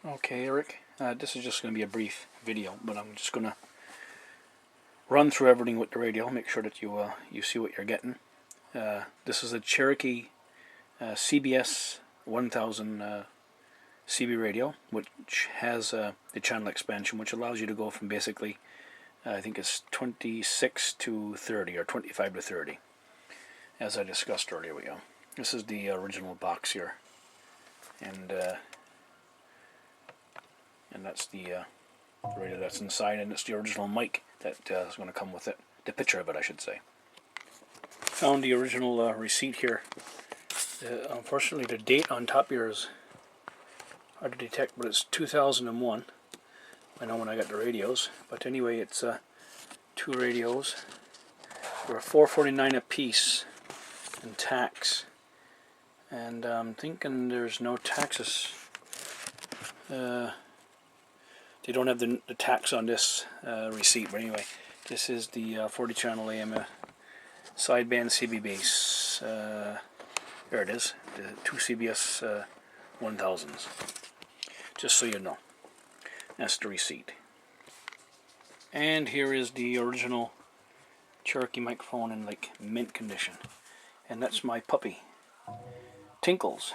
Okay, Eric, this is just going to be a brief video, but I'm just going to run through everything with the radio, make sure that you see what you're getting. This is a Cherokee CBS1000 CB radio, which has the channel expansion, which allows you to go from basically, I think it's 26 to 30 or 25 to 30, as I discussed earlier with you. This is the original box here, and that's the radio that's inside, and it's the original mic that is going to come with it, the picture of it I should say. Found the original receipt here. Unfortunately the date on top here is hard to detect, but it's 2001. I know when I got the radios, but anyway, it's two radios. They were $4.49 a piece in tax, and I'm thinking there's no taxes. They don't have the tax on this receipt, but anyway, this is the 40 channel AM sideband CB base. There it is, the two CBS 1000s. Just so you know, that's the receipt. And here is the original Cherokee microphone in like mint condition, and that's my puppy, Tinkles.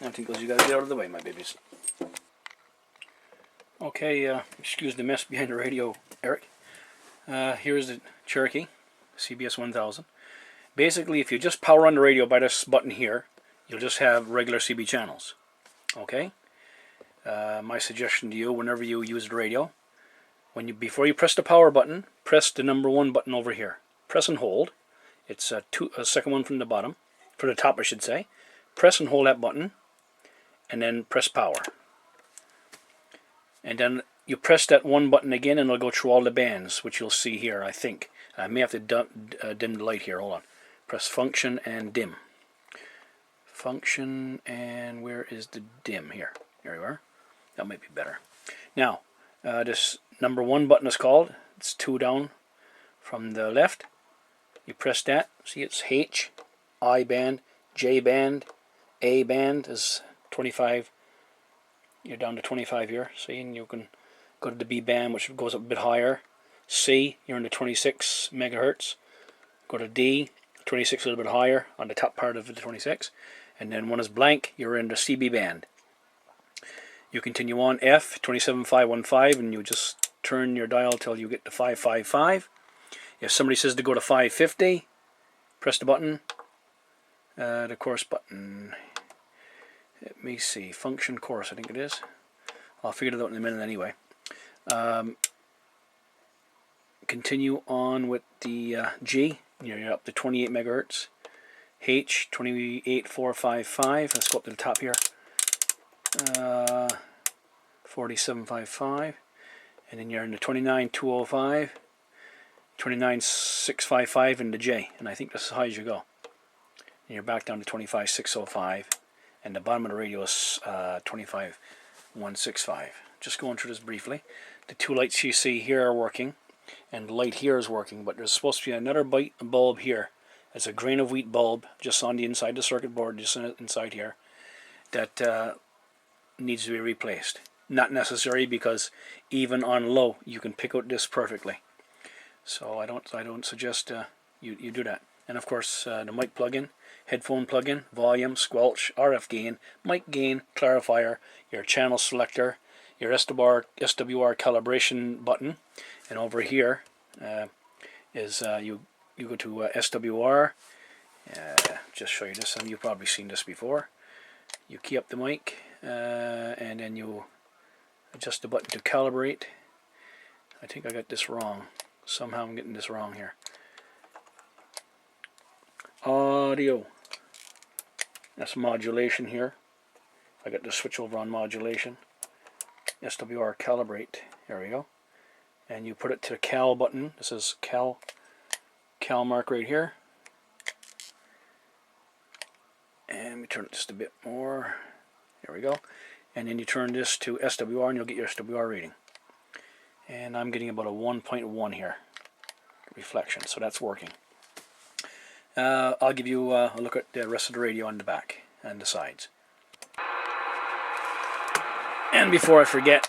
Now Tinkles, you gotta get out of the way, my babies. Okay, excuse the mess behind the radio, Eric. Here's the Cherokee CBS 1000. Basically, if you just power on the radio by this button here, you'll just have regular CB channels. Okay? My suggestion to you, whenever you use the radio, before you press the power button, press the number 1 button over here. Press and hold. It's a second one from the bottom, from the top I should say. Press and hold that button, and then press power. And then you press that 1 button again, and it'll go through all the bands, which you'll see here, I think. I may have to dim the light here. Hold on. Press function and dim. Function, and where is the dim? Here. There you are. That might be better. Now, this number 1 button is called. It's 2 down from the left. You press that. See, it's H, I band, J band, A band is 25. You're down to 25 here. See, and you can go to the B band, which goes up a bit higher. C, you're in the 26 megahertz. Go to D, 26 a little bit higher on the top part of the 26. And then when it's blank, you're in the CB band. You continue on F, 27515, and you just turn your dial till you get to 555. If somebody says to go to 550, press the button, the course button. Let me see, function course I think it is. I'll figure it out in a minute anyway. Continue on with the G, you're up to 28 megahertz. H, 28455, let's go up to the top here. 4755, and then you're in the 29205, 29655 in the J, and I think that's as high as you go. And you're back down to 25605, and the bottom of the radio is 25165. Just going through this briefly. The 2 lights you see here are working, and the light here is working, but there's supposed to be another bulb here. It's a grain of wheat bulb just on the inside the circuit board, just inside here, that needs to be replaced. Not necessary, because even on low you can pick out this perfectly. So I don't suggest you do that. And of course the mic plug-in, headphone plug-in, volume, squelch, RF gain, mic gain, clarifier, your channel selector, your SWR calibration button, and over here is you go to SWR. Just show you this, and you've probably seen this before. You key up the mic, and then you adjust the button to calibrate. I think I got this wrong. Somehow I'm getting this wrong here. Audio. That's modulation here. I got the switch over on modulation. SWR calibrate. There we go. And you put it to the cal button. This is cal mark right here. And we turn it just a bit more. There we go. And then you turn this to SWR, and you'll get your SWR reading. And I'm getting about a 1.1 here, reflection, so that's working. I'll give you a look at the rest of the radio on the back and the sides. And before I forget,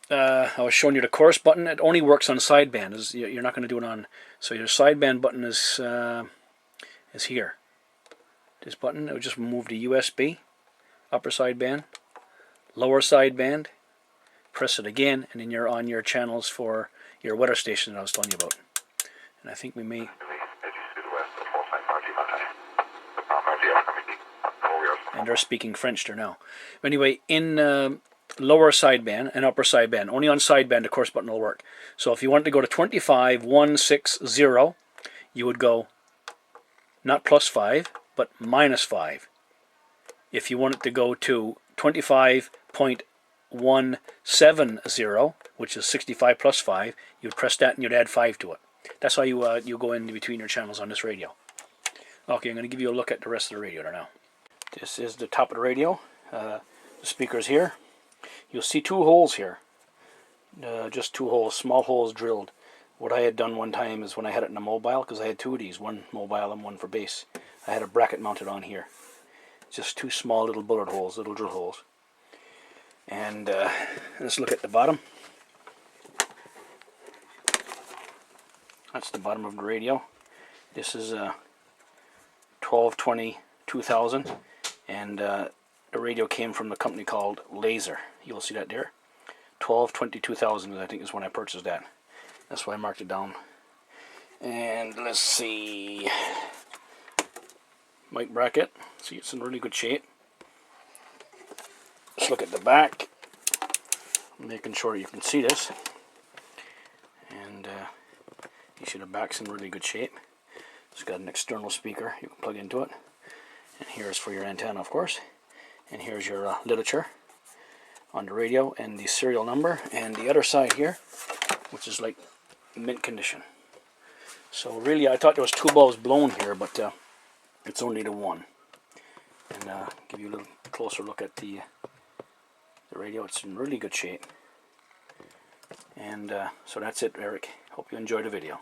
I was showing you the chorus button. It only works on sideband. You're not going to do it on. So your sideband button is here. This button, it will just move the USB, upper sideband, lower sideband. Press it again, and then you're on your channels for your weather station that I was telling you about. And I think we may. And they're speaking French there now. But anyway, in lower sideband and upper sideband, only on sideband the chorus button will work. So if you want to go to 25.160, you would go not +5, but -5. If you want it to go to 25.170, which is 65 plus 5, you would press that and you'd add 5 to it. That's how you go in between your channels on this radio. Okay, I'm going to give you a look at the rest of the radio there now. This is the top of the radio. The speakers here. You'll see 2 holes here. Just 2 holes, small holes drilled. What I had done one time is when I had it in a mobile, because I had 2 of these, one mobile and one for bass, I had a bracket mounted on here. Just 2 small little bullet holes, little drill holes. And let's look at the bottom. That's the bottom of the radio. This is a 1220-2000, and the radio came from the company called Laser. You'll see that there. 1220-2000, I think, is when I purchased that. That's why I marked it down. And let's see. Mic bracket. See, it's in really good shape. Let's look at the back. Making sure you can see this. And you see the back's in really good shape. It's got an external speaker you can plug into it. And here's for your antenna, of course. And here's your literature on the radio and the serial number. And the other side here, which is like mint condition. So really, I thought there was 2 bulbs blown here, but it's only the one. And give you a little closer look at the radio. It's in really good shape. And so that's it, Eric. Hope you enjoyed the video.